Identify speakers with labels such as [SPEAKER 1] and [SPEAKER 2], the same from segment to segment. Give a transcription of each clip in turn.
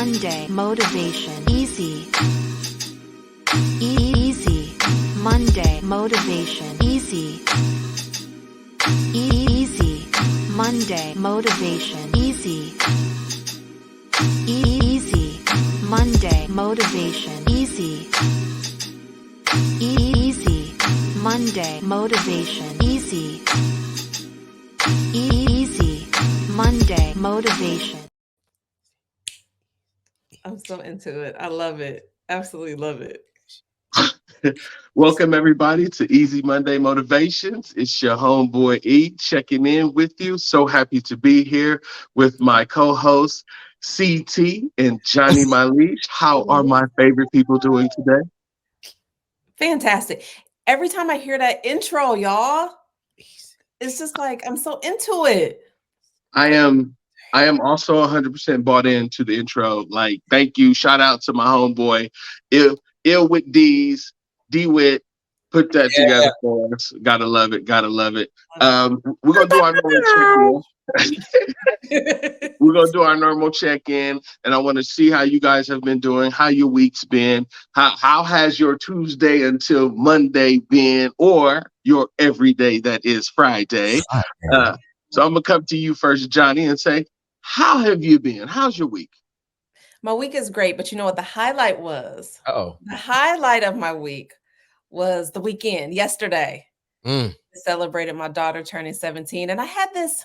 [SPEAKER 1] Monday motivation easy. Easy. Monday motivation easy. Easy. Monday motivation easy. Easy. Monday motivation easy. Easy. Monday motivation easy. Easy. Monday motivation.
[SPEAKER 2] I'm so into it. I love it. Absolutely love it.
[SPEAKER 3] Welcome everybody to Easy Monday Motivations. It's your homeboy E checking in with you. So happy to be here with my co-hosts CT and Johnny Malish. How are my favorite people doing today?
[SPEAKER 2] Fantastic. Every time I hear that intro, y'all, it's just like I'm so into it.
[SPEAKER 3] I am also 100% bought into the intro. Like, thank you. Shout out to my homeboy, Ill with D's, D Wit. Put that together for us. Gotta love it. Gotta love it. We're gonna do our normal check-in. We're gonna do our normal check-in, and I want to see how you guys have been doing, how your week's been, how has your Tuesday until Monday been, or your everyday that is Friday. So I'm gonna come to you first, Johnny, and say, how have you been? How's your week?
[SPEAKER 2] My week is great, but you know what the highlight was?
[SPEAKER 4] Oh,
[SPEAKER 2] The highlight of my week was the weekend yesterday. I celebrated my daughter turning 17, and I had this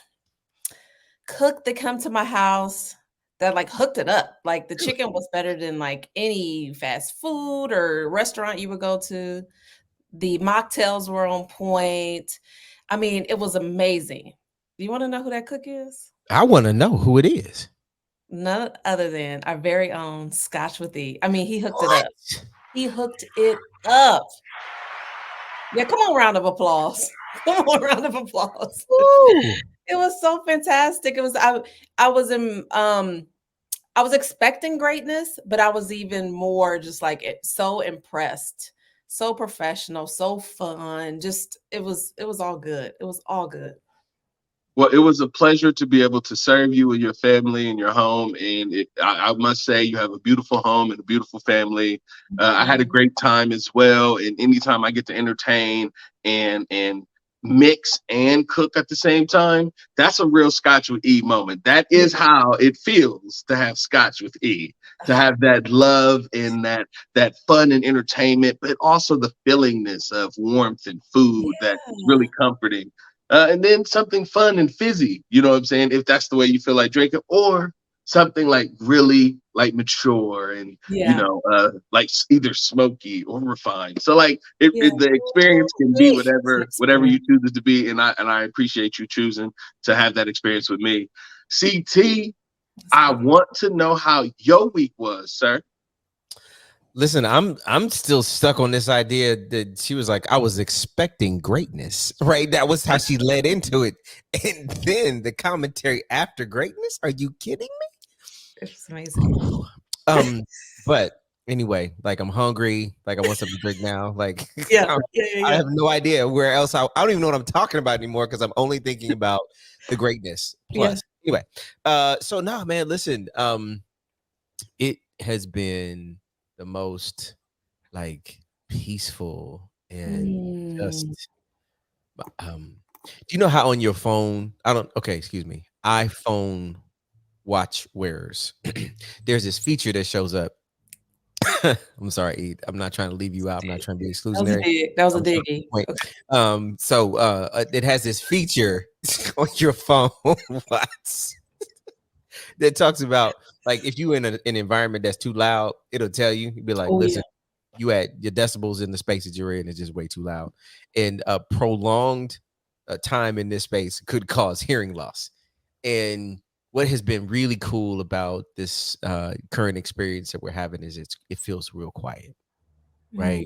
[SPEAKER 2] cook that come to my house that like hooked it up. Like the chicken was better than like any fast food or restaurant you would go to. The mocktails were on point. I mean, it was amazing. Do you want to know who that cook is?
[SPEAKER 4] I want to know who it is.
[SPEAKER 2] None other than our very own Scotch with E. I mean, he hooked it up. He hooked it up. Yeah, come on, round of applause. Come on, round of applause. It was so fantastic. It was I was in I was expecting greatness, but I was even more just like so impressed. So professional, so fun. Just it was all good. It was all good.
[SPEAKER 3] Well, it was a pleasure to be able to serve you and your family and your home. And I must say, you have a beautiful home and a beautiful family. I had a great time as well. And anytime I get to entertain and mix and cook at the same time, that's a real Scotch with E moment. That is how it feels to have Scotch with E, to have that love and that fun and entertainment, but also the fillingness of warmth and food that is really comforting. And then something fun and fizzy, you know what I'm saying? If that's the way you feel like drinking, or something like really like mature and like either smoky or refined. So like the experience can be whatever you choose it to be, and I appreciate you choosing to have that experience with me. CT, I want to know how your week was, sir.
[SPEAKER 4] Listen, I'm still stuck on this idea that she was like, I was expecting greatness, right? That was how she led into it. And then the commentary after greatness. Are you kidding me?
[SPEAKER 2] It's amazing.
[SPEAKER 4] But anyway, like I'm hungry, like I want something to drink now. Like
[SPEAKER 2] Yeah.
[SPEAKER 4] I have no idea where else I don't even know what I'm talking about anymore because I'm only thinking about the greatness plus. Anyway, so no, man, listen, it has been the most like peaceful and just do you know how on your phone iPhone watch wearers there's this feature that shows up. I'm sorry, Ed. I'm not trying to leave you out. I'm not trying to be exclusionary.
[SPEAKER 2] That was a diggy.
[SPEAKER 4] Okay. It has this feature on your phone watch that talks about like if you in an environment that's too loud, it'll tell you. You'd be like, listen, you at your decibels in the space that you're in is just way too loud, and a prolonged time in this space could cause hearing loss. And what has been really cool about this current experience that we're having is it feels real quiet, right?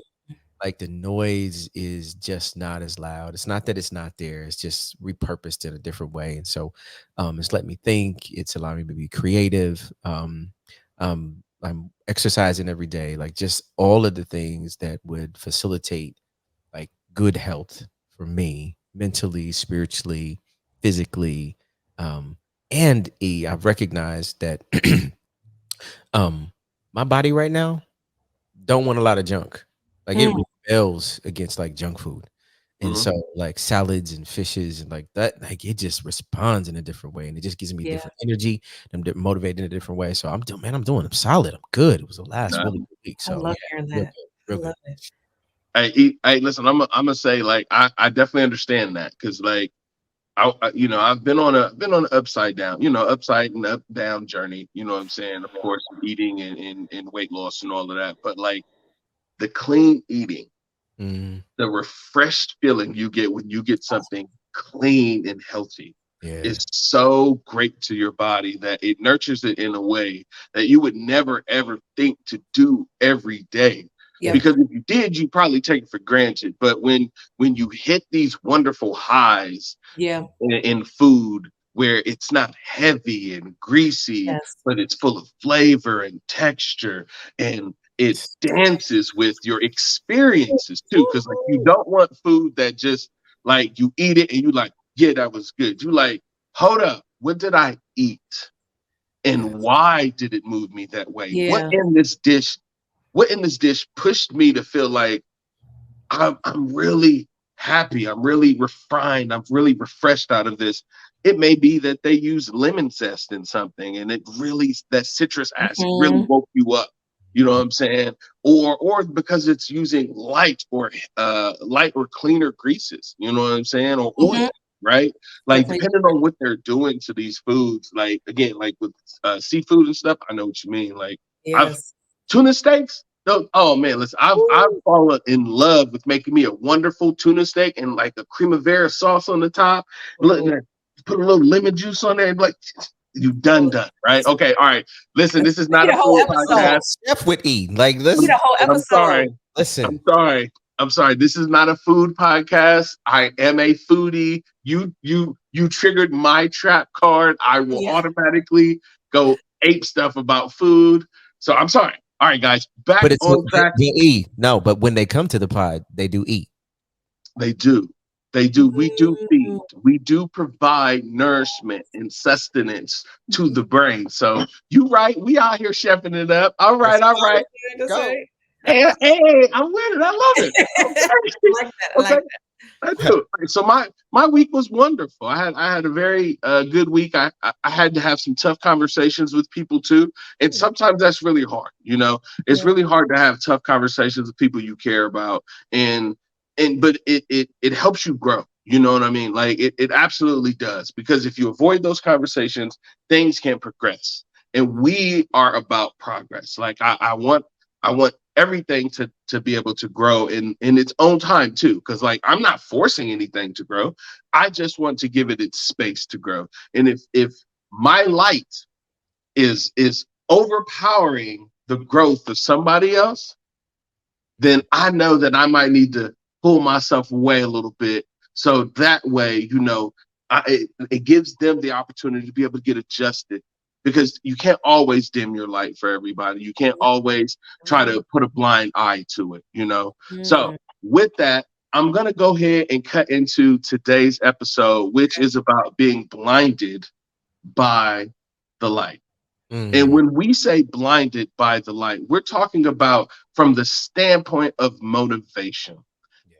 [SPEAKER 4] Like the noise is just not as loud. It's not that it's not there. It's just repurposed in a different way. And so it's let me think. It's allowing me to be creative. I'm exercising every day, like just all of the things that would facilitate like good health for me, mentally, spiritually, physically. And I've recognized that My body right now don't want a lot of junk. Like it
[SPEAKER 2] Mm.
[SPEAKER 4] rebels against like junk food. And
[SPEAKER 3] Mhm.
[SPEAKER 4] so like salads and fishes and like that, like it just responds in a different way and it just gives me
[SPEAKER 2] Yeah.
[SPEAKER 4] different energy. I'm motivated in a different way. So I'm solid. I'm good. It was the last
[SPEAKER 3] Nah.
[SPEAKER 4] really good week.
[SPEAKER 2] I
[SPEAKER 4] So
[SPEAKER 2] love
[SPEAKER 4] yeah,
[SPEAKER 2] hearing
[SPEAKER 4] real
[SPEAKER 2] that.
[SPEAKER 4] good,
[SPEAKER 2] I
[SPEAKER 4] real good.
[SPEAKER 2] love it.
[SPEAKER 3] Hey, listen, I'm gonna say like I definitely understand that because like you know I've been on an upside down, you know, upside and up down journey. You know what I'm saying? Of course, eating and weight loss and all of that, but like the clean eating,
[SPEAKER 4] Mm,
[SPEAKER 3] the refreshed feeling you get when you get something clean and healthy
[SPEAKER 4] yeah.
[SPEAKER 3] is so great to your body that it nurtures it in a way that you would never ever think to do every day.
[SPEAKER 2] Yeah.
[SPEAKER 3] Because if you did, you probably take it for granted. But when you hit these wonderful highs
[SPEAKER 2] Yeah.
[SPEAKER 3] in food where it's not heavy and greasy,
[SPEAKER 2] Yes.
[SPEAKER 3] but it's full of flavor and texture, and it dances with your experiences too. Because like you don't want food that just like you eat it and you like, yeah, that was good. You like, hold up, what did I eat? And why did it move me that way?
[SPEAKER 2] Yeah.
[SPEAKER 3] What in this dish pushed me to feel like I'm really happy. I'm really refined. I'm really refreshed out of this. It may be that they use lemon zest in something and it really, that citrus acid really
[SPEAKER 2] Mhm.
[SPEAKER 3] woke you up. You know what I'm saying? Or because it's using light or cleaner greases, you know what I'm saying? Or oil,
[SPEAKER 2] Mhm.
[SPEAKER 3] right? Like
[SPEAKER 2] Definitely
[SPEAKER 3] depending on what they're doing to these foods, like again, like with seafood and stuff, I know what you mean. Like I've
[SPEAKER 2] Yes.
[SPEAKER 3] tuna steaks. No, oh man, listen, I've
[SPEAKER 2] Ooh.
[SPEAKER 3] fallen in love with making me a wonderful tuna steak and like a primavera sauce on the top.
[SPEAKER 2] Ooh.
[SPEAKER 3] Put a little lemon juice on there and like you done, right? Okay, all right. Listen, this is
[SPEAKER 2] We
[SPEAKER 3] not
[SPEAKER 2] need
[SPEAKER 3] a
[SPEAKER 2] a whole
[SPEAKER 3] food
[SPEAKER 2] episode.
[SPEAKER 3] podcast.
[SPEAKER 4] Chef would eat. Like
[SPEAKER 2] We need
[SPEAKER 4] listen,
[SPEAKER 2] a whole
[SPEAKER 3] I'm sorry.
[SPEAKER 2] episode.
[SPEAKER 4] listen.
[SPEAKER 3] I'm sorry. I'm sorry. This is not a food podcast. I am a foodie. You triggered my trap card. I will
[SPEAKER 2] Yeah.
[SPEAKER 3] automatically go ape stuff about food. So I'm sorry. All right, guys, back
[SPEAKER 4] But it's
[SPEAKER 3] on track.
[SPEAKER 4] they eat. No, but when they come to the pod, they do eat.
[SPEAKER 3] They do. They do. We do feed.
[SPEAKER 2] Mm.
[SPEAKER 3] We do provide nourishment and sustenance to the brain. So you right. We out here chefing it up. All right. All right.
[SPEAKER 2] That's
[SPEAKER 4] Go.
[SPEAKER 2] right.
[SPEAKER 3] Hey, I'm with it. I love it.
[SPEAKER 2] I like that. I
[SPEAKER 3] Okay.
[SPEAKER 2] like
[SPEAKER 3] I do. So my week was wonderful. I had a very good week. I had to have some tough conversations with people too, and sometimes that's really hard. You know, it's
[SPEAKER 2] Yeah.
[SPEAKER 3] really hard to have tough conversations with people you care about, and but it helps you grow. You know what I mean? Like it absolutely does, because if you avoid those conversations, things can progress, and we are about progress. Like I want everything to be able to grow in its own time too, because like I'm not forcing anything to grow. I just want to give it its space to grow. And if my light is overpowering the growth of somebody else, then I know that I might need to pull myself away a little bit, so that way, you know, it gives them the opportunity to be able to get adjusted, because you can't always dim your light for everybody. You can't always try to put a blind eye to it, you know? So
[SPEAKER 2] Mhm.
[SPEAKER 3] with that, I'm going to go ahead and cut into today's episode, which is about being blinded by the light. And
[SPEAKER 4] Mm.
[SPEAKER 3] when we say blinded by the light, we're talking about from the standpoint of motivation.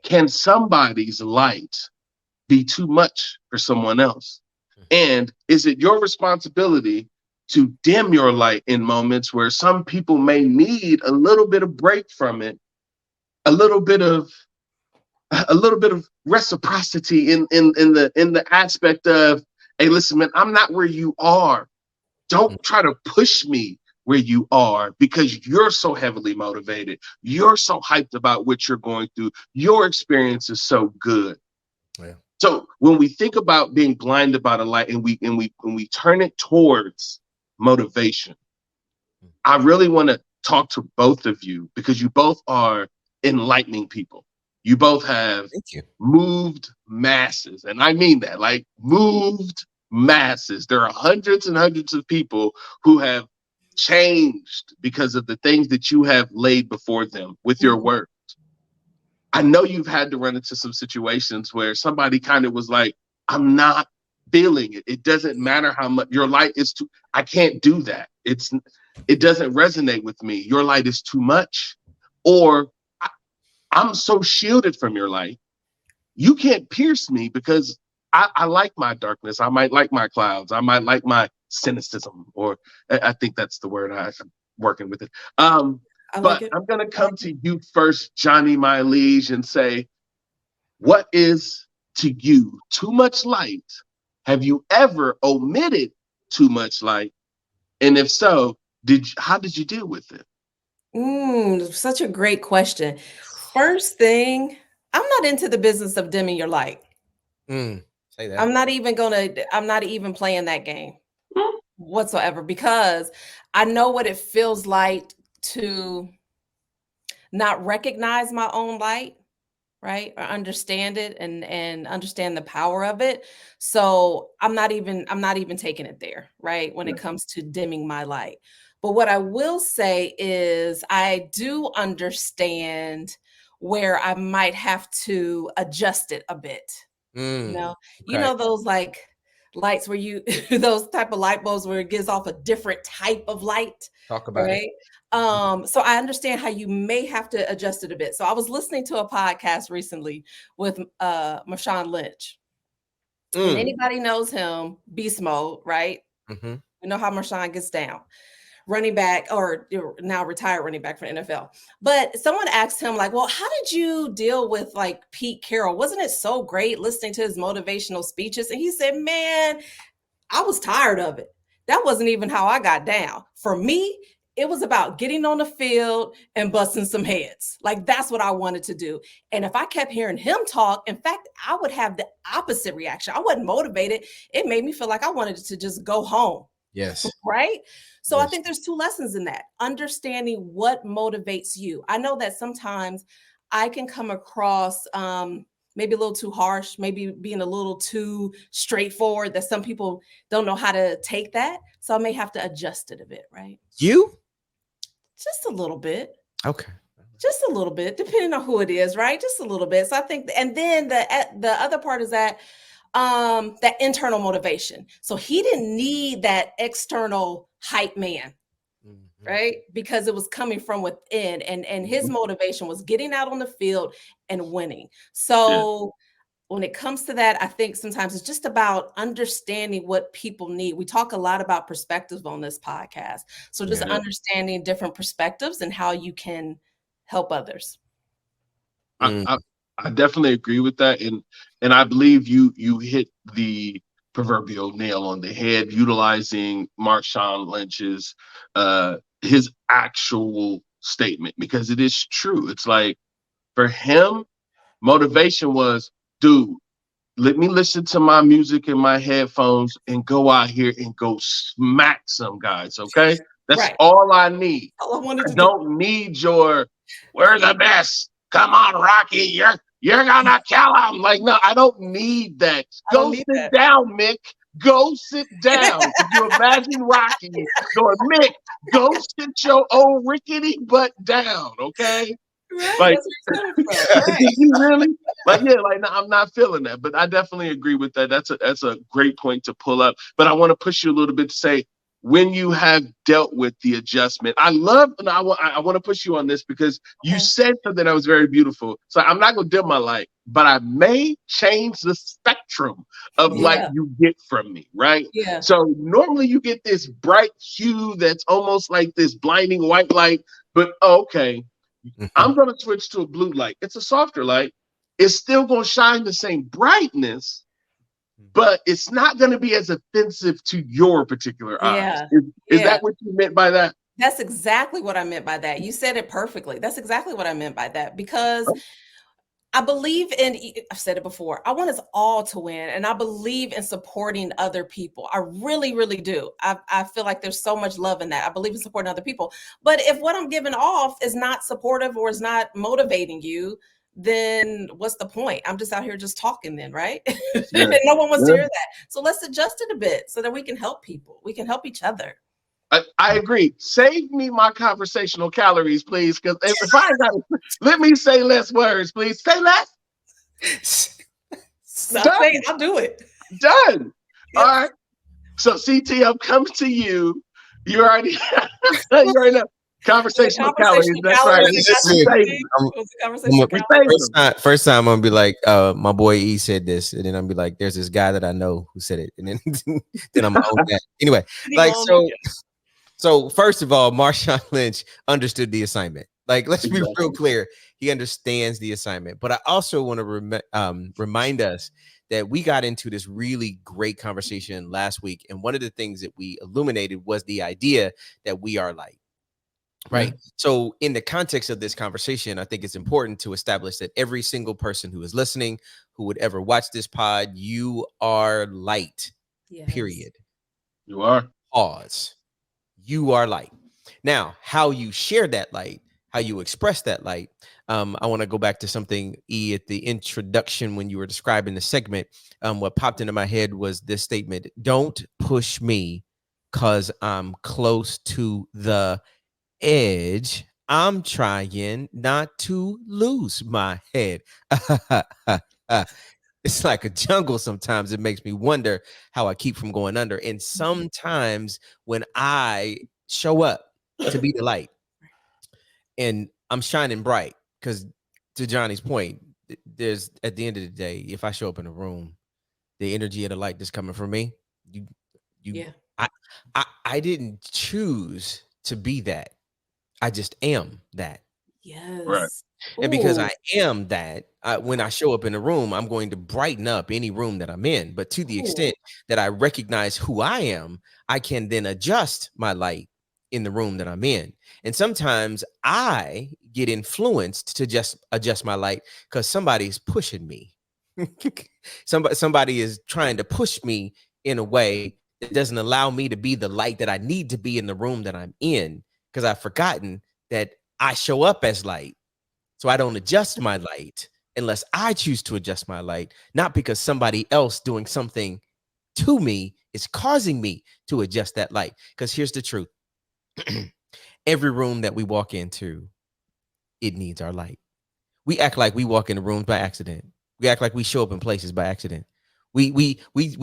[SPEAKER 3] Can somebody's light be too much for someone else? And is it your responsibility to dim your light in moments where some people may need a little bit of break from it, a little bit of reciprocity in the aspect of, hey, listen, man, I'm not where you are. Don't try to push me where you are, because you're so heavily motivated. You're so hyped about what you're going through. Your experience is so good.
[SPEAKER 4] Yeah.
[SPEAKER 3] So when we think about being blinded by the light, and we turn it towards motivation, I really want to talk to both of you, because you both are enlightening people. You both have
[SPEAKER 4] Thank you.
[SPEAKER 3] moved masses. And I mean that, like moved masses. There are hundreds and hundreds of people who have changed because of the things that you have laid before them with your words. I know you've had to run into some situations where somebody kind of was like, I'm not feeling it. It doesn't matter how much your light is too, I can't do that. it doesn't resonate with me. Your light is too much, or I'm so shielded from your light. You can't pierce me because I like my darkness. I might like my clouds. I might like my cynicism, or I think that's the word. I'm working with it.
[SPEAKER 2] I like
[SPEAKER 3] But
[SPEAKER 2] it.
[SPEAKER 3] I'm going to come to you first, Johnny, my liege, and say, what is to you too much light? Have you ever omitted too much light? And if so, how did you deal with it?
[SPEAKER 2] Such a great question. First thing, I'm not into the business of dimming your light.
[SPEAKER 4] Say that.
[SPEAKER 2] I'm not even playing that game whatsoever, because I know what it feels like to not recognize my own light, right? Or understand it and understand the power of it. So I'm not even taking it there, right? When it comes to dimming my light. But what I will say is I do understand where I might have to adjust it a bit. You know, those like lights where you those type of light bulbs where it gives off a different type of light,
[SPEAKER 4] Talk about it.
[SPEAKER 2] right? So I understand how you may have to adjust it a bit. So I was listening to a podcast recently with Marshawn Lynch. And anybody knows him, beast mode, right?
[SPEAKER 4] Mhm.
[SPEAKER 2] You know how Marshawn gets down. Running back, or now retired running back for the NFL. But someone asked him, like, well, how did you deal with like Pete Carroll? Wasn't it so great listening to his motivational speeches? And he said, man, I was tired of it. That wasn't even how I got down. For me, it was about getting on the field and busting some heads. Like, that's what I wanted to do. And if I kept hearing him talk, in fact, I would have the opposite reaction. I wasn't motivated. It made me feel like I wanted to just go home.
[SPEAKER 4] Yes.
[SPEAKER 2] Right? So I
[SPEAKER 4] Yes.
[SPEAKER 2] think there's two lessons in that. Understanding what motivates you. I know that sometimes I can come across maybe a little too harsh, maybe being a little too straightforward, that some people don't know how to take that. So I may have to adjust it a bit, right?
[SPEAKER 4] You?
[SPEAKER 2] Just a little bit.
[SPEAKER 4] Okay.
[SPEAKER 2] Just a little bit, depending on who it is, right? Just a little bit. So I think, and then the other part is that internal motivation. So he didn't need that external hype man, right? Because it was coming from within, and his motivation was getting out on the field and winning. So when it comes to that, I think sometimes it's just about understanding what people need. We talk a lot about perspectives on this podcast. So just understanding different perspectives and how you can help others.
[SPEAKER 3] I definitely agree with that, and I believe you hit the proverbial nail on the head, utilizing Marshawn Lynch's his actual statement, because it is true. It's like, for him, motivation was, dude, let me listen to my music in my headphones and go out here and go smack some guys. Okay, that's all I need.
[SPEAKER 2] All I wanted to
[SPEAKER 3] don't need your "we're the best. Come on, Rocky, you're gonna kill him." Like, no, I don't need that. Go sit down, Mick. Go sit down. Could you imagine Rocky going, Mick, go sit your old rickety butt down, okay?
[SPEAKER 2] Right,
[SPEAKER 3] like,
[SPEAKER 2] right.
[SPEAKER 3] Did you really? Like, yeah, like, no, I'm not feeling that, but I definitely agree with that. That's a great point to pull up. But I want to push you a little bit to say, when you have dealt with the adjustment, I want to push you on this, because you said something that was very beautiful. So I'm not going to dim my light, but I may change the spectrum of light you get from me, right?
[SPEAKER 2] Yeah.
[SPEAKER 3] So normally you get this bright hue that's almost like this blinding white light, but okay, I'm going to switch to a blue light. It's a softer light. It's still going to shine the same brightness, but it's not going to be as offensive to your particular eyes. Is that what you meant by that?
[SPEAKER 2] That's exactly what I meant by that. You said it perfectly. That's exactly what I meant by that, because I believe in, I've said it before, I want us all to win, and I believe in supporting other people. I really, really do. I feel like there's so much love in that. I believe in supporting other people. But if what I'm giving off is not supportive or is not motivating you, then what's the point? I'm just out here just talking then, right? No one wants to hear that. So let's adjust it a bit so that we can help people. We can help each other.
[SPEAKER 3] I agree. Save me my conversational calories, please. Because if I got, let me say less words, please. Say less.
[SPEAKER 2] I'll do it.
[SPEAKER 3] Done. All right. So CT, I'm coming to you. You already, you already know. Conversational calories. That's right.
[SPEAKER 4] Listen, I'm-
[SPEAKER 2] Conversational
[SPEAKER 3] We
[SPEAKER 2] calories.
[SPEAKER 3] saved them.
[SPEAKER 4] First time I'm gonna be like, my boy E said this, and then I'm be like, there's this guy that I know who said it, and then then I'm gonna own that. Anyway, like so first of all, Marshawn Lynch understood the assignment. Like, let's be real clear, he understands the assignment. But I also want to remind us that we got into this really great conversation last week, and one of the things that we illuminated was the idea that we are light. Right. So in the context of this conversation, I think it's important to establish that every single person who is listening, who would ever watch this pod, you are light.
[SPEAKER 2] Yes.
[SPEAKER 4] Period.
[SPEAKER 3] You are.
[SPEAKER 4] Pause. You are light. Now, how you share that light, how you express that light. I want to go back to something, E, at the introduction when you were describing the segment. What popped into my head was this statement: "Don't push me because I'm close to the edge. I'm trying not to lose my head." It's like a jungle. Sometimes it makes me wonder how I keep from going under. And sometimes when I show up to be the light and I'm shining bright, because to Johnny's point, there's, at the end of the day, if I show up in a room, the energy of the light that's coming from me, I didn't choose to be that. I just am that.
[SPEAKER 2] Yes.
[SPEAKER 3] Right.
[SPEAKER 4] And because I am that, when I show up in a room, I'm going to brighten up any room that I'm in. But to the extent that I recognize who I am, I can then adjust my light in the room that I'm in. And sometimes I get influenced to just adjust my light because somebody's pushing me. Somebody is trying to push me in a way that doesn't allow me to be the light that I need to be in the room that I'm in, because I've forgotten that I show up as light. So I don't adjust my light unless I choose to adjust my light, not because somebody else doing something to me is causing me to adjust that light. Because here's the truth. Every room that we walk into, it needs our light. We act like we walk in the rooms by accident. We act like we show up in places by accident. We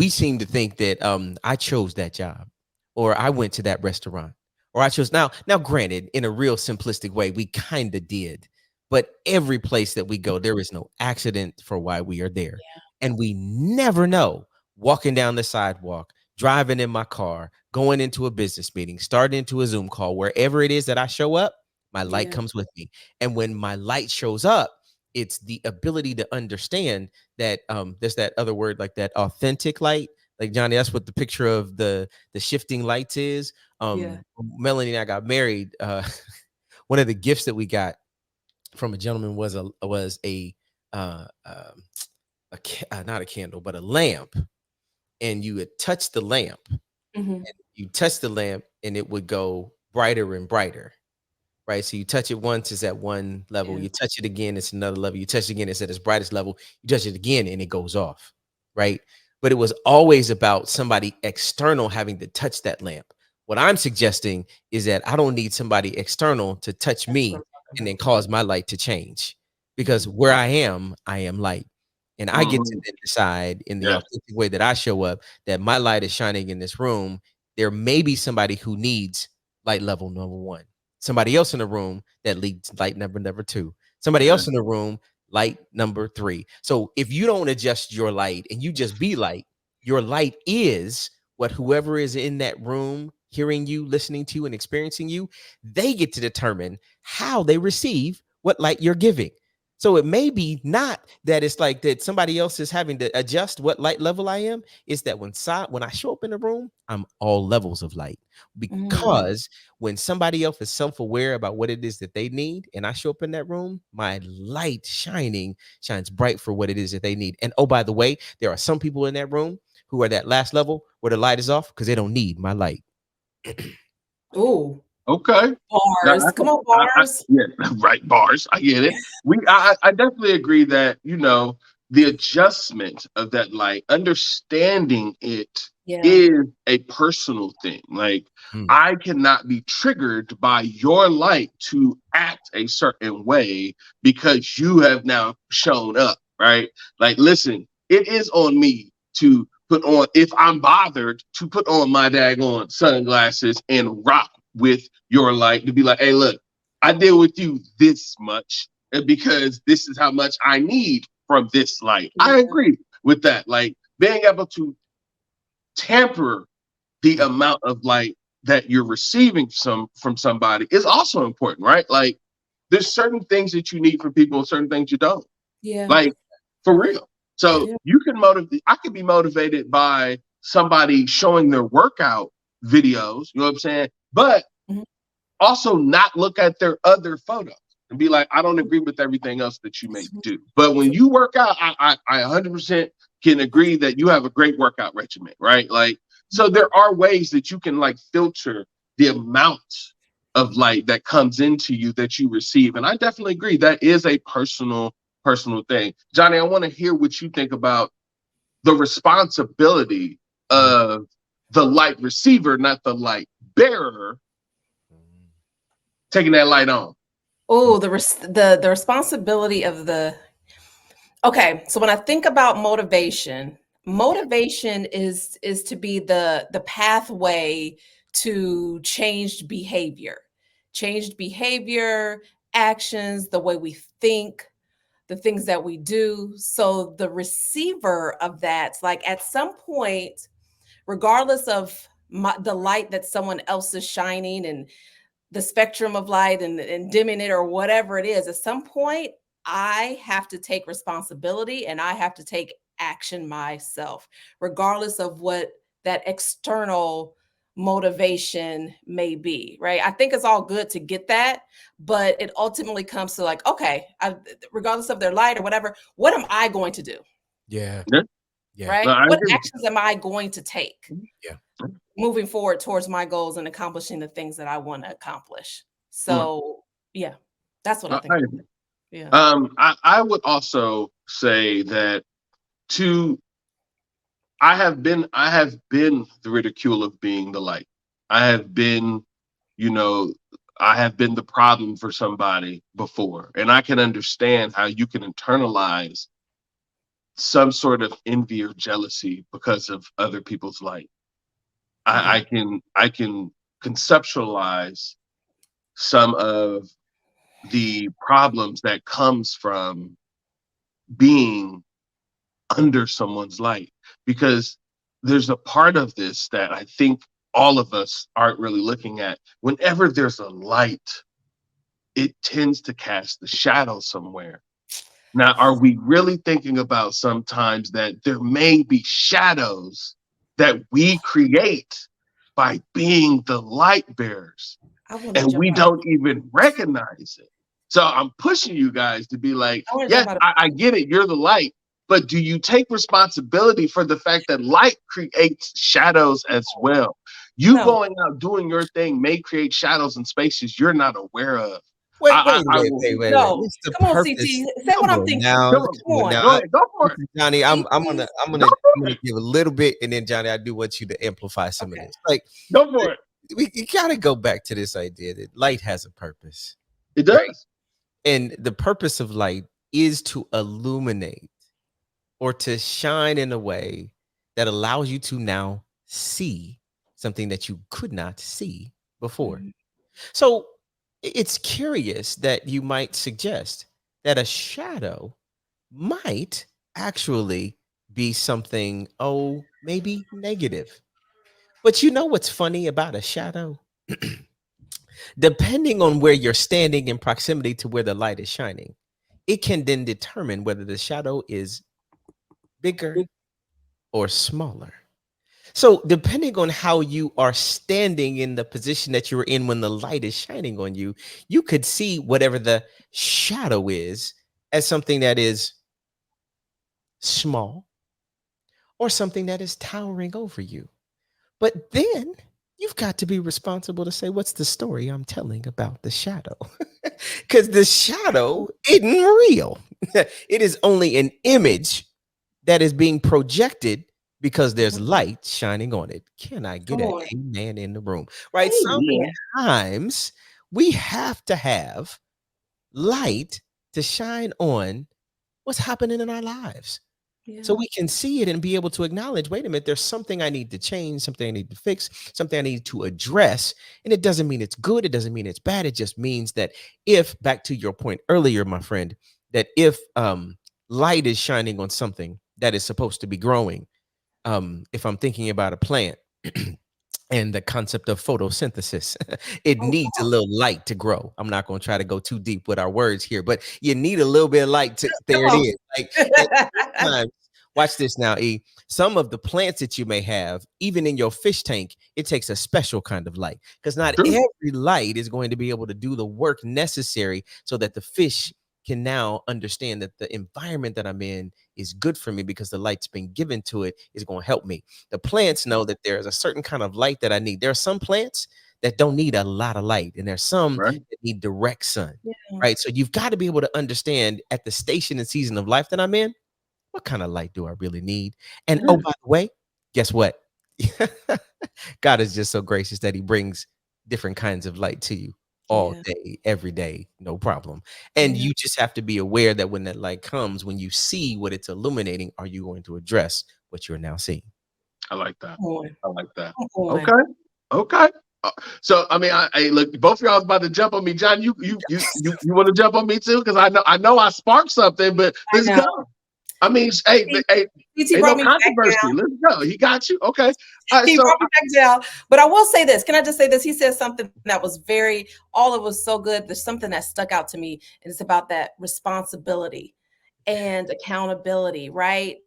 [SPEAKER 4] seem to think that I chose that job, or I went to that restaurant, or I chose. Now granted, in a real simplistic way, we kind of did. But every place that we go, there is no accident for why we are there. Yeah. And we never know, walking down the sidewalk, driving in my car, going into a business meeting, starting into a Zoom call, wherever it is that I show up, my light comes with me. And when my light shows up, it's the ability to understand that there's that other word, like that authentic light. Like, Johnny, that's what the picture of the shifting lights is. Melanie and I got married. One of the gifts that we got from a gentleman was not a candle, but a lamp. And you would touch the lamp, and you touch the lamp, and it would go brighter and brighter. Right. So you touch it once, it's at one level. You touch it again, it's another level. You touch it again, it's at its brightest level. You touch it again, and it goes off. Right. But it was always about somebody external having to touch that lamp. What I'm suggesting is that I don't need somebody external to touch me and then cause my light to change, because where I am light. And I get to then decide in the authentic way that I show up that my light is shining in this room. There may be somebody who needs light level number 1. Somebody else in the room that leads light number 2. Somebody else in the room, light number 3. So if you don't adjust your light and you just be light, your light is what whoever is in that room hearing you, listening to you, and experiencing you, they get to determine how they receive what light you're giving. So it may be not that it's like that somebody else is having to adjust what light level I am. It's that when I show up in the room, I'm all levels of light, because when somebody else is self-aware about what it is that they need, and I show up in that room, my light shines bright for what it is that they need. And oh, by the way, there are some people in that room who are that last level where the light is off because they don't need my light.
[SPEAKER 2] Ooh.
[SPEAKER 3] Okay.
[SPEAKER 2] Bars. Come on, bars.
[SPEAKER 3] Right. Bars. I get it. I definitely agree that, the adjustment of that light, understanding it is a personal thing. Like, I cannot be triggered by your light to act a certain way because you have now shown up, right? Like, listen, it is on me to put on, if I'm bothered to put on my daggone sunglasses and rock with your light, to be like, hey, look, I deal with you this much because this is how much I need from this light. I agree with that. Like being able to temper the amount of light that you're receiving from somebody is also important, right? Like there's certain things that you need from people and certain things you don't.
[SPEAKER 2] Yeah.
[SPEAKER 3] Like for real. So
[SPEAKER 2] Yeah.
[SPEAKER 3] you can I can be motivated by somebody showing their workout videos, you know what I'm saying? But
[SPEAKER 2] Mhm.
[SPEAKER 3] also not look at their other photos and be like, I don't agree with everything else that you may do. But when you work out, I 100% can agree that you have a great workout regimen, right? Like, so there are ways that you can like filter the amount of light that comes into you that you receive. And I definitely agree that is a personal thing. Johnny, I want to hear what you think about the responsibility of the light receiver, not the light bearer, taking that light on.
[SPEAKER 2] Oh, the responsibility of the. Okay, so when I think about motivation is to be the pathway to changed behavior, actions, the way we think, the things that we do. So the receiver of that, like at some point, regardless of the light that someone else is shining and the spectrum of light and dimming it or whatever it is, at some point, I have to take responsibility and I have to take action myself, regardless of what that external motivation may be, right? I think it's all good to get that, but it ultimately comes to like, okay, regardless of their light or whatever, what am I going to do?
[SPEAKER 4] Yeah.
[SPEAKER 3] Yeah.
[SPEAKER 4] Yeah.
[SPEAKER 2] Right?
[SPEAKER 3] No, I
[SPEAKER 2] What
[SPEAKER 3] agree.
[SPEAKER 2] actions am I going to take?
[SPEAKER 4] Yeah.
[SPEAKER 2] Moving forward towards my goals and accomplishing the things that I want to accomplish. So, yeah, that's what I think.
[SPEAKER 3] I agree.
[SPEAKER 2] Yeah.
[SPEAKER 3] I would also say that I have been the ridicule of being the light. I have been, you know, I have been the problem for somebody before. And I can understand how you can internalize some sort of envy or jealousy because of other people's light. I can conceptualize some of the problems that comes from being under someone's light, because there's a part of this that I think all of us aren't really looking at. Whenever there's a light, it tends to cast the shadow somewhere. Now, are we really thinking about sometimes that there may be shadows that we create by being the light bearers
[SPEAKER 2] I want to
[SPEAKER 3] and
[SPEAKER 2] jump
[SPEAKER 3] we
[SPEAKER 2] out.
[SPEAKER 3] don't even recognize it? So I'm pushing you guys to be like,
[SPEAKER 2] I wanna
[SPEAKER 3] yes,
[SPEAKER 2] jump out.
[SPEAKER 3] I get it, you're the light, but do you take responsibility for the fact that light creates shadows as well? You
[SPEAKER 2] No.
[SPEAKER 3] going out doing your thing may create shadows in spaces you're not aware of.
[SPEAKER 4] Wait.
[SPEAKER 2] No.
[SPEAKER 4] What's the
[SPEAKER 2] Come on,
[SPEAKER 4] purpose?
[SPEAKER 2] CT. Say what
[SPEAKER 4] Come
[SPEAKER 2] I'm
[SPEAKER 4] on
[SPEAKER 2] thinking.
[SPEAKER 4] now.
[SPEAKER 3] Come
[SPEAKER 4] Come
[SPEAKER 3] on,
[SPEAKER 4] on now.
[SPEAKER 3] go ahead, go for it.
[SPEAKER 4] Johnny, I'm
[SPEAKER 2] Please.
[SPEAKER 4] gonna give a little bit, and then Johnny, I do want you to amplify some of
[SPEAKER 2] Okay.
[SPEAKER 4] this. Like
[SPEAKER 3] Go for it.
[SPEAKER 4] we gotta go back to this idea that light has a purpose,
[SPEAKER 3] It does.
[SPEAKER 4] and the purpose of light is to illuminate or to shine in a way that allows you to now see something that you could not see before.
[SPEAKER 2] Mhm.
[SPEAKER 4] So it's curious that you might suggest that a shadow might actually be something, maybe negative. But you know what's funny about a shadow? Depending on where you're standing in proximity to where the light is shining, it can then determine whether the shadow is bigger or smaller. So, depending on how you are standing in the position that you're in when the light is shining on you, you could see whatever the shadow is as something that is small or something that is towering over you. But then you've got to be responsible to say, what's the story I'm telling about the shadow? Because the shadow isn't real, it is only an image that is being projected because there's light shining on it. Can I get
[SPEAKER 2] Come
[SPEAKER 4] an
[SPEAKER 2] on.
[SPEAKER 4] amen in the room? Right?
[SPEAKER 2] Amen.
[SPEAKER 4] Sometimes we have to have light to shine on what's happening in our lives. So
[SPEAKER 2] Yeah.
[SPEAKER 4] we can see it and be able to acknowledge, wait a minute, there's something I need to change, something I need to fix, something I need to address. And it doesn't mean it's good. It doesn't mean it's bad. It just means that if, back to your point earlier, my friend, that if light is shining on something that is supposed to be growing, if I'm thinking about a plant, and the concept of photosynthesis. It
[SPEAKER 2] Oh,
[SPEAKER 4] needs a little light to grow. I'm not going to try to go too deep with our words here, but you need a little bit of light to
[SPEAKER 2] come
[SPEAKER 4] there it
[SPEAKER 2] on.
[SPEAKER 4] is. Like and sometimes, watch this now, E. Some of the plants that you may have, even in your fish tank, it takes a special kind of light because not
[SPEAKER 3] True.
[SPEAKER 4] every light is going to be able to do the work necessary so that the fish can now understand that the environment that I'm in is good for me because the light's been given to it is going to help me. The plants know that there's a certain kind of light that I need. There are some plants that don't need a lot of light, and there's some
[SPEAKER 3] Right.
[SPEAKER 4] that need direct sun,
[SPEAKER 2] Yeah.
[SPEAKER 4] right? So you've got to be able to understand at the station and season of life that I'm in, what kind of light do I really need? And
[SPEAKER 3] Yeah.
[SPEAKER 4] oh, by the way, guess what? God is just so gracious that he brings different kinds of light to you all
[SPEAKER 2] Yeah.
[SPEAKER 4] day, every day, no problem. And
[SPEAKER 2] Yeah.
[SPEAKER 4] you just have to be aware that when that light comes, when you see what it's illuminating, are you going to address what you're now seeing?
[SPEAKER 3] I like that.
[SPEAKER 2] Come on.
[SPEAKER 3] I like that.
[SPEAKER 2] Come on.
[SPEAKER 3] Okay. Okay. So I mean, I look. Both of y'all was about to jump on me, John. You want to jump on me too? Because I know I sparked something, but
[SPEAKER 2] I
[SPEAKER 3] let's
[SPEAKER 2] know.
[SPEAKER 3] go. I mean, hey,
[SPEAKER 2] He
[SPEAKER 3] ain't no
[SPEAKER 2] brought me back
[SPEAKER 3] controversy.
[SPEAKER 2] down.
[SPEAKER 3] Let's go. He got you. Okay. All right.
[SPEAKER 2] He
[SPEAKER 3] So
[SPEAKER 2] brought me back down. But I will say this. Can I just say this? He said something that was all it was so good. There's something that stuck out to me, and it's about that responsibility and accountability, right?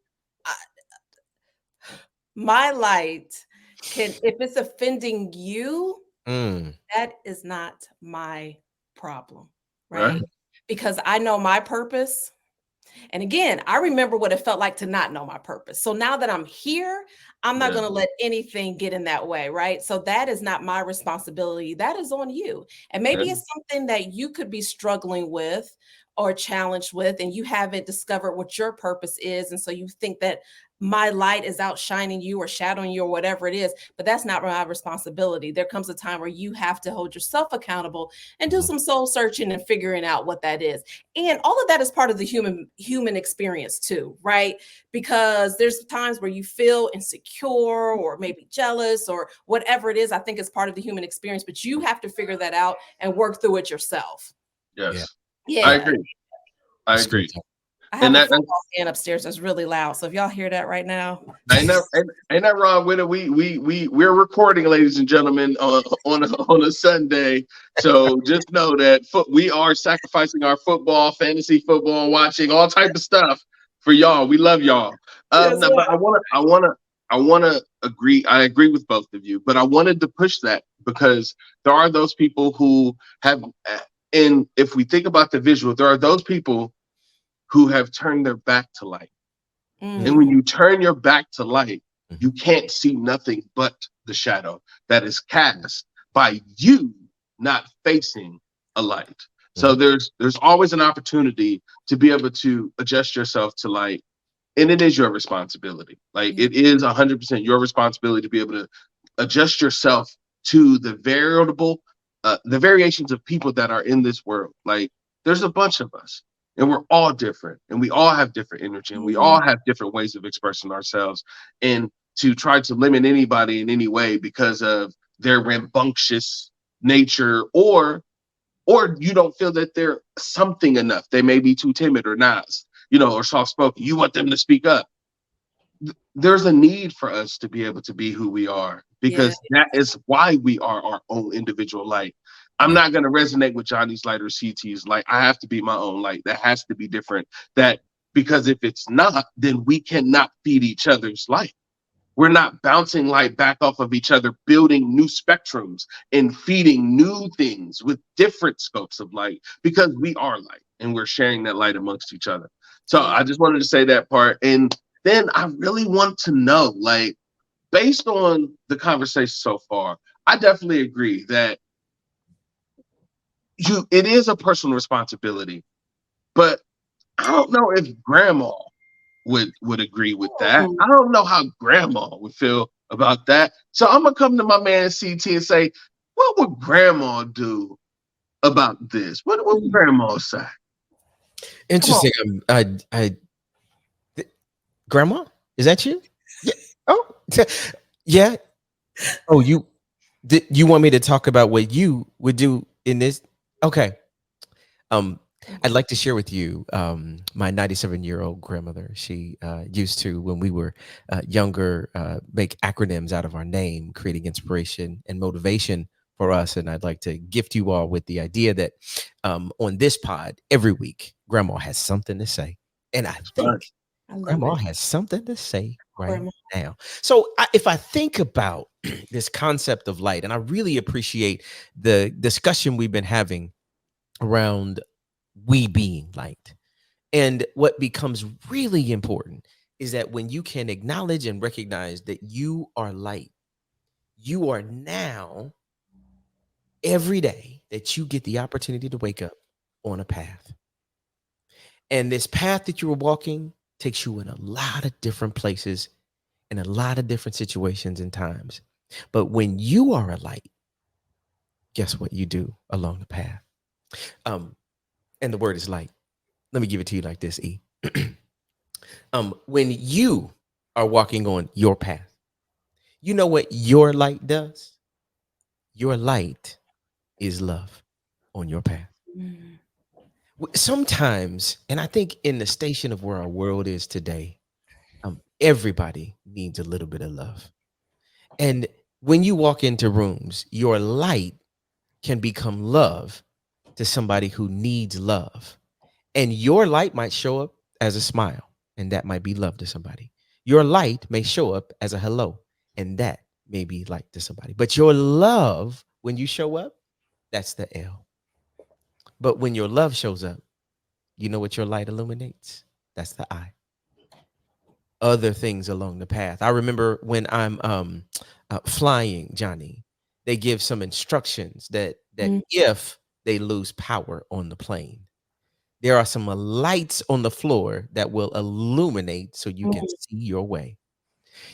[SPEAKER 2] My light can, if it's offending you,
[SPEAKER 4] Mm,
[SPEAKER 2] that is not my problem,
[SPEAKER 3] Right.
[SPEAKER 2] right? Because I know my purpose. And again, I remember what it felt like to not know my purpose. So now that I'm here, I'm not
[SPEAKER 3] Yeah.
[SPEAKER 2] going to let anything get in that way, right? So that is not my responsibility. That is on you. And maybe
[SPEAKER 3] Yeah.
[SPEAKER 2] it's something that you could be struggling with or challenged with, and you haven't discovered what your purpose is. And so you think that my light is outshining you or shadowing you or whatever it is, but that's not my responsibility. There comes a time where you have to hold yourself accountable and do
[SPEAKER 4] Mhm.
[SPEAKER 2] some soul searching and figuring out what that is. And all of that is part of the human experience too, right? Because there's times where you feel insecure or maybe jealous or whatever it is. I think it's part of the human experience, but you have to figure that out and work through it yourself.
[SPEAKER 3] Yes.
[SPEAKER 2] Yeah.
[SPEAKER 3] I agree. I
[SPEAKER 4] That's good
[SPEAKER 3] agree.
[SPEAKER 4] talk.
[SPEAKER 2] I have
[SPEAKER 3] And
[SPEAKER 2] a
[SPEAKER 3] that
[SPEAKER 2] football stand upstairs that's really loud. So if y'all hear that right now,
[SPEAKER 3] ain't that wrong with it. We're recording, ladies and gentlemen, on a Sunday. So just know that we are sacrificing our football, fantasy football, watching all type of stuff for y'all. We love y'all.
[SPEAKER 2] Yes,
[SPEAKER 3] No, but I wanna agree. I agree with both of you, but I wanted to push that because there are those people who have, and if we think about the visual, there are those people who have turned their back to light. And when you turn your back to light, you can't see nothing but the shadow that is cast by you not facing a light. So there's always an opportunity to be able to adjust yourself to light. And it is your responsibility. Like it is 100% your responsibility to be able to adjust yourself to the variations of people that are in this world. Like there's a bunch of us. And we're all different, and we all have different energy, and we all have different ways of expressing ourselves. And to try to limit anybody in any way because of their rambunctious nature, or you don't feel that they're something enough. They may be too timid or not, or soft spoken. You want them to speak up. There's a need for us to be able to be who we are because that is why we are our own individual light. I'm not going to resonate with Johnny's light or CT's light. I have to be my own light. That has to be different. Because if it's not, then we cannot feed each other's light. We're not bouncing light back off of each other, building new spectrums and feeding new things with different scopes of light because we are light and we're sharing that light amongst each other. So I just wanted to say that part. And then I really want to know, like, based on the conversation so far, I definitely agree that it is a personal responsibility, but I don't know if grandma would agree with that. I don't know how grandma would feel about that. So I'm gonna come to my man CT and say, what would grandma do about this? What would grandma say?
[SPEAKER 4] Interesting. Grandma, is that you? Yeah. Oh, yeah. Oh, you want me to talk about what you would do in this? Okay. Um, I'd like to share with you my 97-year-old grandmother. She used to, when we were younger, make acronyms out of our name, creating inspiration and motivation for us. And I'd like to gift you all with the idea that on this pod every week, Grandma has something to say. And I think
[SPEAKER 3] Right.
[SPEAKER 2] I love
[SPEAKER 4] Grandma
[SPEAKER 2] it.
[SPEAKER 4] has something to say right
[SPEAKER 2] Grandma.
[SPEAKER 4] now. So if I think about this concept of light, and I really appreciate the discussion we've been having around we being light. And what becomes really important is that when you can acknowledge and recognize that you are light, you are now every day that you get the opportunity to wake up on a path. And this path that you are walking takes you in a lot of different places, in a lot of different situations and times. But when you are a light, guess what you do along the path? And the word is light. Let me give it to you like this, E. When you are walking on your path, you know what your light does? Your light is love on your path.
[SPEAKER 2] Mm.
[SPEAKER 4] Sometimes, and I think in the station of where our world is today, everybody needs a little bit of love. And when you walk into rooms, your light can become love to somebody who needs love. And your light might show up as a smile, and that might be love to somebody. Your light may show up as a hello, and that may be light to somebody. But your love, when you show up, that's the L. But when your love shows up, you know what your light illuminates? That's the I. Other things along the path. I remember when I'm flying, Johnny, they give some instructions that
[SPEAKER 2] Mm.
[SPEAKER 4] if they lose power on the plane, there are some lights on the floor that will illuminate so you can see your way.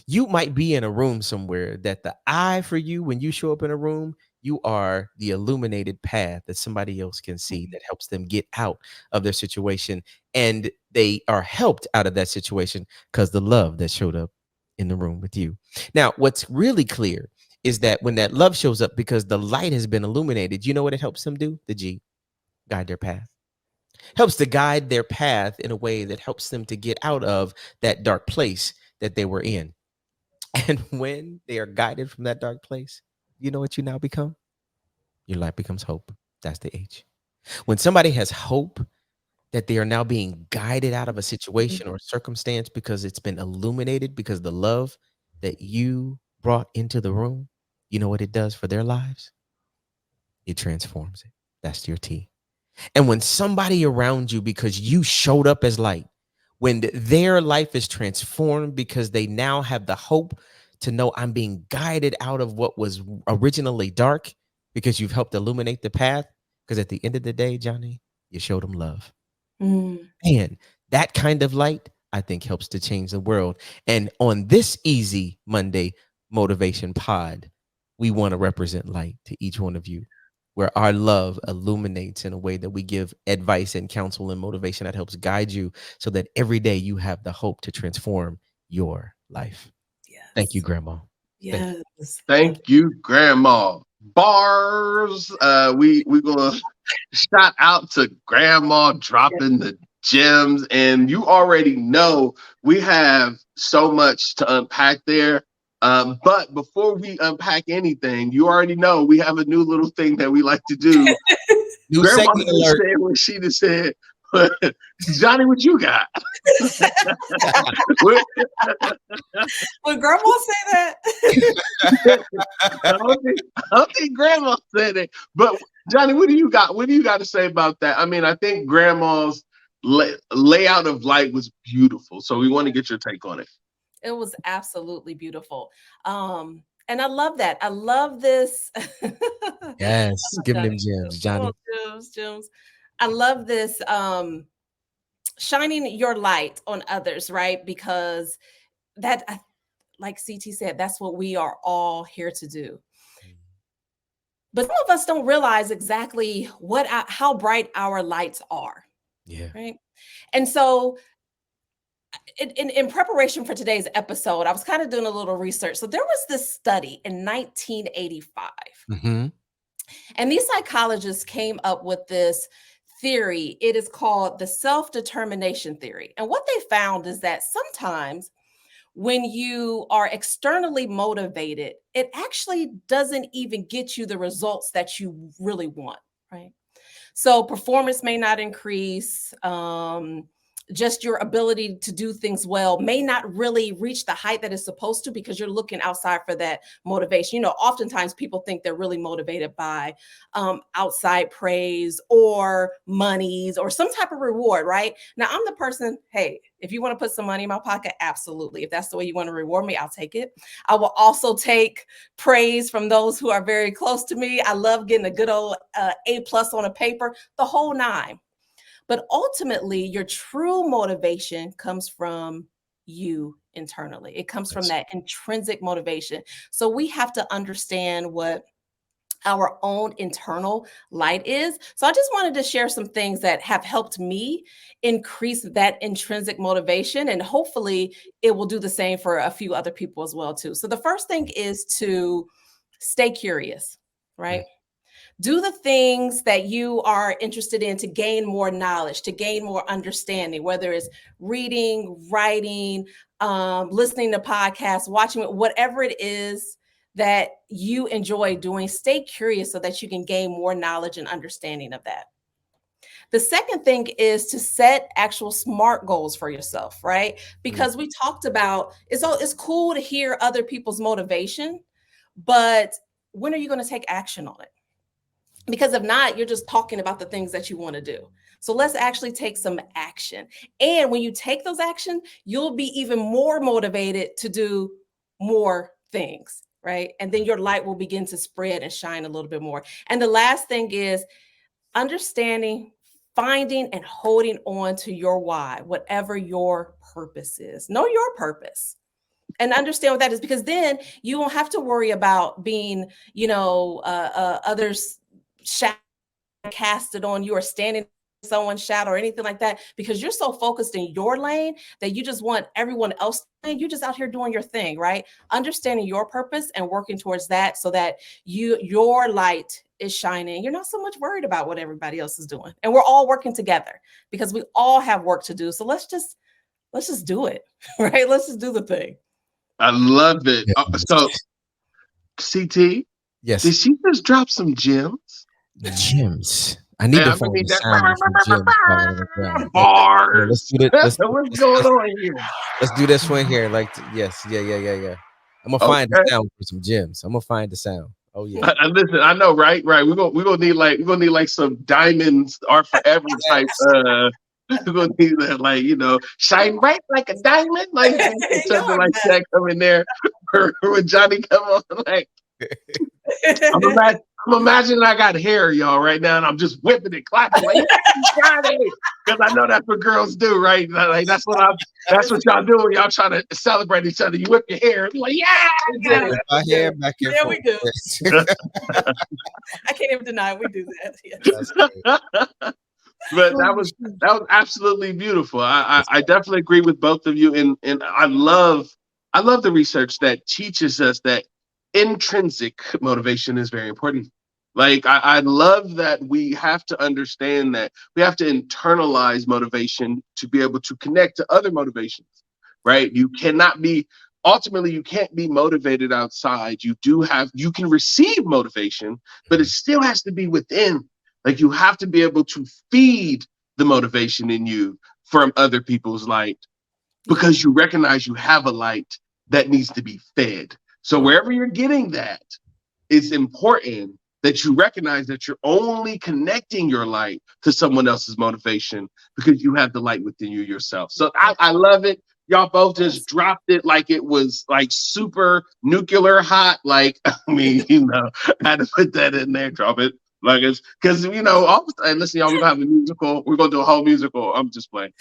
[SPEAKER 4] You might be in a room somewhere that the eye for you, when you show up in a room, you are the illuminated path that somebody else can see that helps them get out of their situation. And they are helped out of that situation because the love that showed up in the room with you. Now, what's really clear is that when that love shows up, because the light has been illuminated, you know what it helps them do? The G, guide their path. Helps to guide their path in a way that helps them to get out of that dark place that they were in. And when they are guided from that dark place, you know what you now become? Your life becomes hope. That's the H. When somebody has hope that they are now being guided out of a situation or circumstance because it's been illuminated, because the love that you brought into the room, you know what it does for their lives? It transforms it. That's your T. And when somebody around you, because you showed up as light, when their life is transformed because they now have the hope to know I'm being guided out of what was originally dark because you've helped illuminate the path. Because at the end of the day, Johnny, you showed them love.
[SPEAKER 2] Mm.
[SPEAKER 4] And that kind of light, I think, helps to change the world. And on this Easy Monday Motivation Pod, we want to represent light to each one of you, where our love illuminates in a way that we give advice and counsel and motivation that helps guide you so that every day you have the hope to transform your life.
[SPEAKER 2] Yes.
[SPEAKER 4] Thank you, Grandma.
[SPEAKER 2] Yes.
[SPEAKER 3] Thank you, Grandma. Bars. We gonna shout out to Grandma dropping the gems, and you already know we have so much to unpack there. But before we unpack anything, you already know we have a new little thing that we like to do.
[SPEAKER 4] New
[SPEAKER 3] Grandma
[SPEAKER 4] segment alert.
[SPEAKER 3] said what she just said. Johnny, what you got?
[SPEAKER 2] Would grandma say that?
[SPEAKER 3] I don't think Grandma said it. But Johnny, what do you got? What do you got to say about that? I mean, I think Grandma's layout of light was beautiful. So we want to get your take on it.
[SPEAKER 2] It was absolutely beautiful. And I love that. I love this.
[SPEAKER 4] Yes, giving them gems, Johnny.
[SPEAKER 2] Gems. I love this shining your light on others, right? Because that, like CT said, that's what we are all here to do. But some of us don't realize exactly how bright our lights are.
[SPEAKER 4] Yeah.
[SPEAKER 2] Right. And so in preparation for today's episode, I was kind of doing a little research. So there was this study in 1985,
[SPEAKER 4] Mm-hmm.
[SPEAKER 2] and these psychologists came up with this theory. It is called the self-determination theory. And what they found is that sometimes when you are externally motivated, it actually doesn't even get you the results that you really want, right? So performance may not increase. Just your ability to do things well may not really reach the height that it's supposed to because you're looking outside for that motivation. You know, oftentimes people think they're really motivated by outside praise or monies or some type of reward, right? Now, I'm the person, hey, if you want to put some money in my pocket, absolutely. If that's the way you want to reward me, I'll take it. I will also take praise from those who are very close to me. I love getting a good old A+ on a paper, the whole nine. But ultimately, your true motivation comes from you internally. It comes from that intrinsic motivation. So we have to understand what our own internal light is. So I just wanted to share some things that have helped me increase that intrinsic motivation, and hopefully it will do the same for a few other people as well too. So the first thing is to stay curious, right? Do the things that you are interested in to gain more knowledge, to gain more understanding, whether it's reading, writing, listening to podcasts, watching, whatever it is that you enjoy doing. Stay curious so that you can gain more knowledge and understanding of that. The second thing is to set actual SMART goals for yourself, right? Because we talked about it's cool to hear other people's motivation, but when are you going to take action on it? Because if not, you're just talking about the things that you want to do. So let's actually take some action. And when you take those action, you'll be even more motivated to do more things, right? And then your light will begin to spread and shine a little bit more. And the last thing is understanding, finding, and holding on to your why, whatever your purpose is. Know your purpose. And understand what that is, because then you won't have to worry about being, others shadow casted on you or standing in someone's shadow or anything like that, because you're so focused in your lane that you just want everyone else. You're just out here doing your thing, right? Understanding your purpose and working towards that so that your light is shining. You're not so much worried about what everybody else is doing. And we're all working together because we all have work to do. So let's just do it, right? Let's just do the thing.
[SPEAKER 3] I love it. So, CT,
[SPEAKER 4] Yes.
[SPEAKER 3] did she just drop some gems?
[SPEAKER 4] Gems. I need to find the sound from gems.
[SPEAKER 3] Bars.
[SPEAKER 4] Let's do it.
[SPEAKER 3] What's going on here?
[SPEAKER 4] Let's do this one here. Yes. Yeah. I'm gonna find the sound for some gems. I'm gonna find the sound. Oh yeah.
[SPEAKER 3] Listen, I know, right? We're gonna need like some diamonds are forever type. We're gonna need that, shine bright like a diamond, like something like that come in there. When Johnny come on, like I'm imagining I got hair, y'all, right now, and I'm just whipping it, clapping like Johnny, because I know that's what girls do, right? Like that's what y'all do when y'all trying to celebrate each other. You whip your hair, like
[SPEAKER 4] Whip my hair back and forth.
[SPEAKER 2] We do. I can't even deny we do that. Yeah.
[SPEAKER 3] But that was absolutely beautiful. I definitely agree with both of you, and I love the research that teaches us that intrinsic motivation is very important. Like I love that we have to understand that we have to internalize motivation to be able to connect to other motivations, right? You can't be motivated outside. You can receive motivation, but it still has to be within. Like you have to be able to feed the motivation in you from other people's light, because you recognize you have a light that needs to be fed. So wherever you're getting that, it's important that you recognize that you're only connecting your light to someone else's motivation because you have the light within you yourself. So I love it. Y'all both just dropped it like it was like super nuclear hot. Like, I had to put that in there, drop it. Like it's because and listen, y'all, we're gonna have a musical. We're gonna do a whole musical. I'm just playing.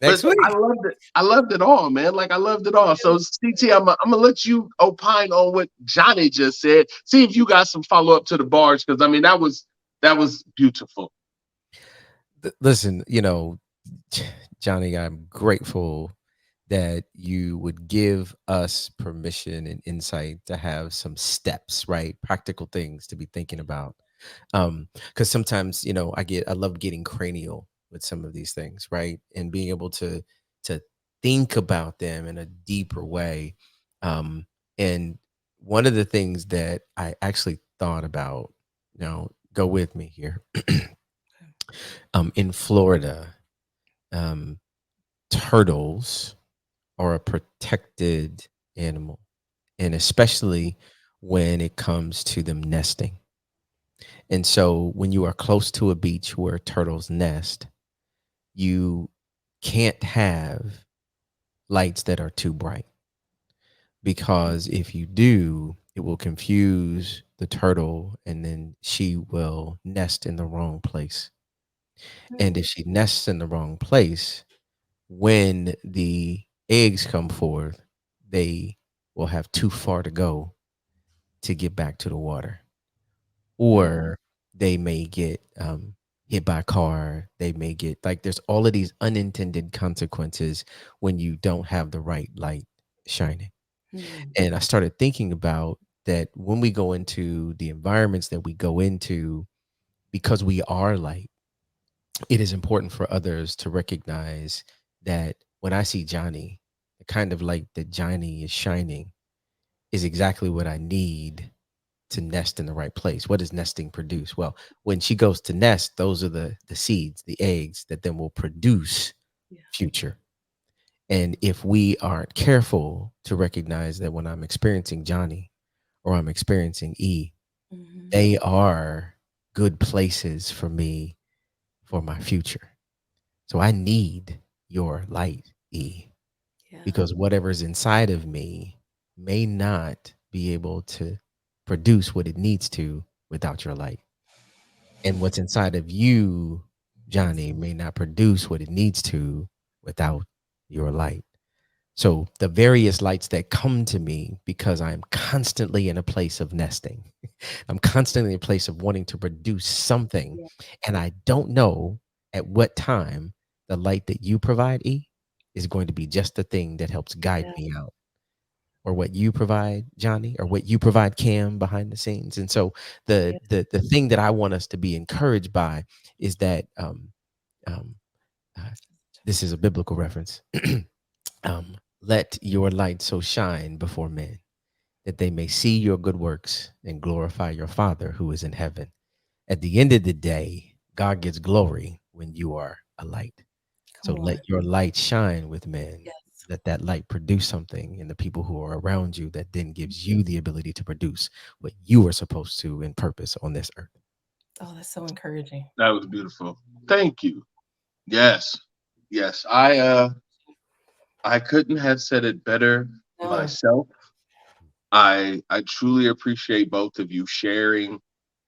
[SPEAKER 3] Next week. I loved it. I loved it all, man. Like I loved it all. So CT, I'm gonna let you opine on what Johnny just said. See if you got some follow up to the bars, because that was beautiful.
[SPEAKER 4] Listen, Johnny, I'm grateful that you would give us permission and insight to have some steps, right? Practical things to be thinking about. Because sometimes, I love getting cranial with some of these things, right? And being able to think about them in a deeper way. Um, and one of the things that I actually thought about, go with me here. In Florida, um, turtles are a protected animal, and especially when it comes to them nesting. And so when you are close to a beach where turtles nest, you can't have lights that are too bright, because if you do, it will confuse the turtle and then she will nest in the wrong place. And if she nests in the wrong place, when the eggs come forth, they will have too far to go to get back to the water, or they may get hit by a car. They may get, like, there's all of these unintended consequences when you don't have the right light shining. And I started thinking about that when we go into the environments that we go into, because we are light, it is important for others to recognize that when I see Johnny, the kind of light that Johnny is shining is exactly what I need to nest in the right place. What does nesting produce? Well, when she goes to nest, those are the seeds, the eggs that then will produce future. And if we aren't careful to recognize that when I'm experiencing Johnny or I'm experiencing E, they are good places for me for my future. So I need your light, E, because whatever's inside of me may not be able to produce what it needs to without your light. And what's inside of you, Johnny, may not produce what it needs to without your light. So the various lights that come to me, because I'm constantly in a place of nesting, I'm constantly in a place of wanting to produce something, and I don't know at what time the light that you provide, E, is going to be just the thing that helps guide me out, or what you provide, Johnny, or what you provide, Cam, behind the scenes. And so the thing that I want us to be encouraged by is that um, this is a biblical reference. Let your light so shine before men that they may see your good works and glorify your Father who is in heaven. At the end of the day, God gets glory when you are a light. So let your light shine with men. Let that light produce something in the people who are around you that then gives you the ability to produce what you are supposed to in purpose on this earth.
[SPEAKER 2] Oh, that's so encouraging.
[SPEAKER 3] That was beautiful. Thank you. Yes. Yes. I couldn't have said it better myself. I truly appreciate both of you sharing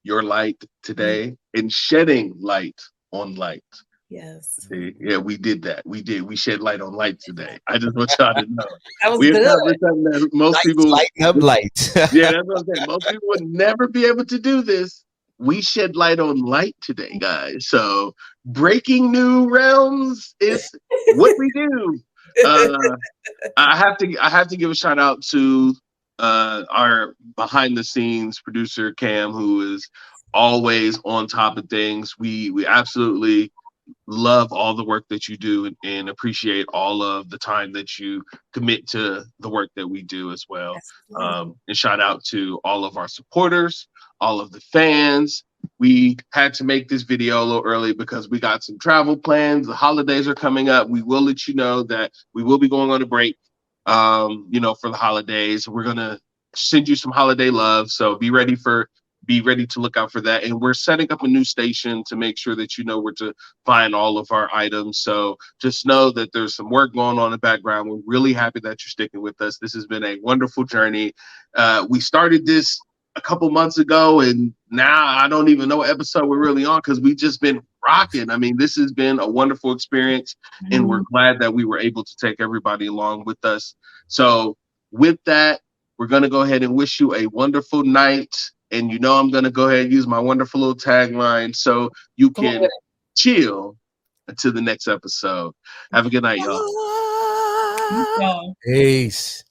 [SPEAKER 3] your light today and shedding light on light.
[SPEAKER 2] Yes.
[SPEAKER 3] See, yeah, we did that. We shed light on light today. I just want y'all to know.
[SPEAKER 2] That was
[SPEAKER 3] We
[SPEAKER 2] good.
[SPEAKER 3] accomplished something that most people
[SPEAKER 4] lighten up light.
[SPEAKER 3] Yeah, that's what I'm saying. Most people would never be able to do this. We shed light on light today, guys. So breaking new realms is what we do. I have to give a shout out to our behind the scenes producer Cam, who is always on top of things. We absolutely love all the work that you do and appreciate all of the time that you commit to the work that we do as well. And shout out to all of our supporters, all of the fans. We had to make this video a little early because we got some travel plans. The holidays are coming up. We will let you know that we will be going on a break, for the holidays. We're going to send you some holiday love. So be ready to look out for that. And we're setting up a new station to make sure that you know where to find all of our items. So just know that there's some work going on in the background. We're really happy that you're sticking with us. This has been a wonderful journey. We started this a couple months ago, and now I don't even know what episode we're really on because we've just been rocking. I mean, this has been a wonderful experience, and we're glad that we were able to take everybody along with us. So with that, we're going to go ahead and wish you a wonderful night. And I'm going to go ahead and use my wonderful little tagline so you can chill until the next episode. Have a good night, y'all.
[SPEAKER 2] y'all.
[SPEAKER 4] Peace.